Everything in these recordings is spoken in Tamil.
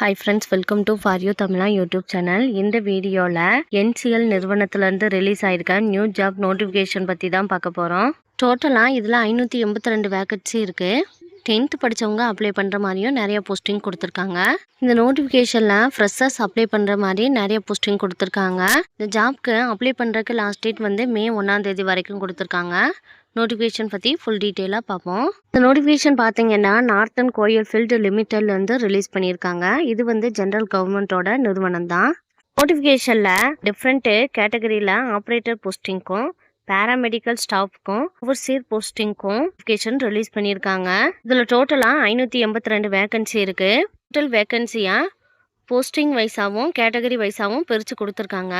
Hi friends, welcome to For You Tamila YouTube channel. இந்த வீடியோல NCL நிறுவனத்துல இருந்து ரிலீஸ் ஆயிருக்க நியூ ஜாப் நோட்டிஃபிகேஷன் பத்தி தான் பார்க்க போறோம். டோட்டலா இதுல 582 வேகன்சி இருக்கு. 10th படிச்சவங்க அப்ளை பண்ற மாதிரியும் நிறைய போஸ்டிங் கொடுத்திருக்காங்க. இந்த நோட்டிஃபிகேஷன்ல ஃப்ரெஷர்ஸ் அப்ளை பண்ற மாதிரி நிறைய போஸ்டிங் கொடுத்திருக்காங்க. இந்த ஜாப்க்கு அப்ளை பண்றதுக்கு லாஸ்ட் டேட் வந்து மே 1ஆம் தேதி வரைக்கும் கொடுத்திருக்காங்க. நோட்டிஃபிகேஷன் பற்றி ஃபுல் டீட்டெயிலாக பார்ப்போம். இந்த நோட்டிஃபிகேஷன் பார்த்தீங்கன்னா நார்த்தன் கோயல்ஃபீல்டு லிமிட்டட்லேருந்து ரிலீஸ் பண்ணியிருக்காங்க. இது வந்து ஜென்ரல் கவர்மெண்ட்டோட நிறுவனம் தான். நோட்டிஃபிகேஷனில் டிஃப்ரெண்ட்டு கேட்டகரியில் ஆப்ரேட்டர் போஸ்டிங்க்கும் பேராமெடிக்கல் ஸ்டாஃப்க்கும் ஓவர்சீர் போஸ்டிங்க்கும் நோட்டிஃபிகேஷன் ரிலீஸ் பண்ணியிருக்காங்க. இதில் டோட்டலாக 582 வேகன்சி இருக்குது. டோட்டல் வேகன்சியாக போஸ்டிங் வைஸாகவும் கேட்டகரி வைஸாகவும் பிரித்து கொடுத்துருக்காங்க.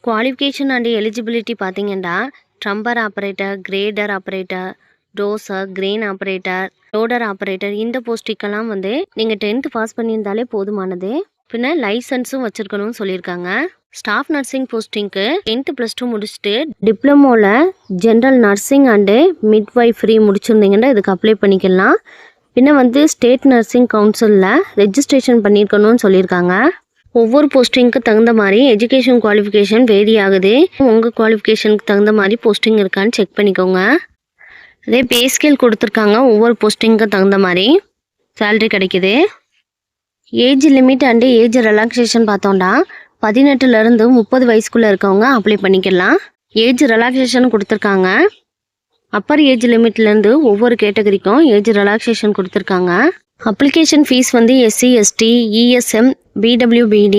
குவாலிஃபிகேஷன் அண்ட் எலிஜிபிலிட்டி பார்த்தீங்கன்னா dumper operator, grader operator, dozer, crane operator, loader operator இந்த போஸ்டிக்கெல்லாம் வந்து நீங்கள் 10th பாஸ் பண்ணியிருந்தாலே போதுமானது. பின்ன லைசன்ஸும் வச்சுருக்கணும்னு சொல்லியிருக்காங்க. ஸ்டாஃப் நர்சிங் போஸ்டிங்க்கு 10th +2 முடிச்சுட்டு டிப்ளமோவில் ஜென்ரல் நர்சிங் அண்டு மிட்வைஃப்ரி முடிச்சிருந்தீங்கன்னா இதுக்கு அப்ளை பண்ணிக்கலாம். பின்ன வந்து ஸ்டேட் நர்சிங் கவுன்சிலில் ரெஜிஸ்ட்ரேஷன் பண்ணியிருக்கணும்னு சொல்லியிருக்காங்க. ஒவ்வொரு போஸ்டிங்க்கு தகுந்த மாதிரி எஜுகேஷன் குவாலிஃபிகேஷன் வேரி ஆகுது. உங்கள் குவாலிஃபிகேஷனுக்கு தகுந்த மாதிரி போஸ்டிங் இருக்கான்னு செக் பண்ணிக்கோங்க. அதே பே ஸ்கேல் கொடுத்துருக்காங்க. ஒவ்வொரு போஸ்டிங்க்கு தகுந்த மாதிரி சேலரி கிடைக்குது. Age limit and age relaxation பார்த்தோம்னா 18லேருந்து 30 வயசுக்குள்ளே இருக்கவங்க அப்ளை பண்ணிக்கலாம். ஏஜ் ரிலாக்ஸேஷன் கொடுத்துருக்காங்க. அப்பர் ஏஜ் லிமிட்லேருந்து ஒவ்வொரு கேட்டகரிக்கும் ஏஜ் ரிலாக்ஸேஷன் கொடுத்துருக்காங்க. அப்ளிகேஷன் ஃபீஸ் வந்து SC, ST, ESM, BWBD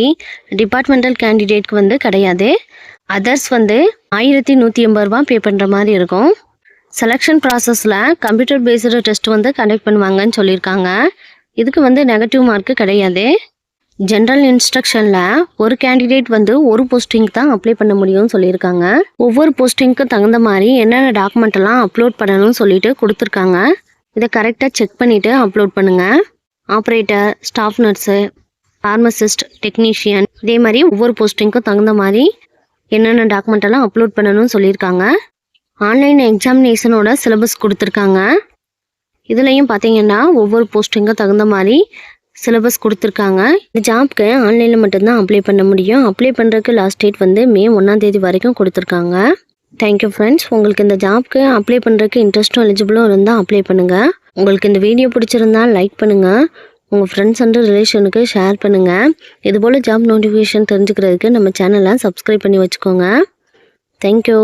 departmental கேண்டிடேட்க்கு வந்து கிடையாது. அதர்ஸ் வந்து 1180 ரூபா பே பண்ணுற மாதிரி இருக்கும். செலெக்ஷன் ப்ராசஸில் கம்ப்யூட்டர் பேஸ்டு டெஸ்ட் வந்து கண்டக்ட் பண்ணுவாங்கன்னு சொல்லியிருக்காங்க. இதுக்கு வந்து நெகட்டிவ் மார்க்கு கிடையாது. ஜென்ரல் இன்ஸ்ட்ரக்ஷனில் ஒரு கேண்டிடேட் வந்து ஒரு போஸ்டிங்க்கு தான் அப்ளை பண்ண முடியும்னு சொல்லியிருக்காங்க. ஒவ்வொரு போஸ்டிங்க்கு தகுந்த மாதிரி என்னென்ன டாக்குமெண்ட் எல்லாம் அப்லோட் பண்ணணும்னு சொல்லிட்டு கொடுத்துருக்காங்க. இதை கரெக்டாக செக் பண்ணிவிட்டு அப்லோட் பண்ணுங்கள். Operator, staff nurse, pharmacist, technician இதே மாதிரி ஒவ்வொரு போஸ்டிங்க்கும் தகுந்த மாதிரி என்னென்ன டாக்குமெண்ட் எல்லாம் அப்லோட் பண்ணணும்னு சொல்லியிருக்காங்க. ஆன்லைன் எக்ஸாமினேஷனோட சிலபஸ் கொடுத்துருக்காங்க. இதுலேயும் பார்த்தீங்கன்னா ஒவ்வொரு போஸ்டிங்க்கும் தகுந்த மாதிரி சிலபஸ் கொடுத்துருக்காங்க. இந்த ஜாப்க்கு ஆன்லைனில் மட்டும்தான் அப்ளை பண்ண முடியும். அப்ளை பண்ணுறதுக்கு லாஸ்ட் டேட் வந்து மே 1ஆம் தேதி வரைக்கும் கொடுத்துருக்காங்க. Thank you friends. உங்களுக்கு இந்த ஜாப்க்கு அப்ளை பண்ணுறதுக்கு இன்ட்ரெஸ்ட்டும் எலிஜிபிளும் இருந்தால் அப்ளை பண்ணுங்கள். உங்களுக்கு இந்த வீடியோ பிடிச்சிருந்தா லைக் பண்ணுங்கள். உங்கள் ஃப்ரெண்ட்ஸ் அண்ட் ரிலேஷனுக்கு ஷேர் பண்ணுங்கள். இதுபோல் ஜாப் நோட்டிஃபிகேஷன் தெரிஞ்சுக்கிறதுக்கு நம்ம சேனலை சப்ஸ்கிரைப் பண்ணி வச்சுக்கோங்க. தேங்க்யூ.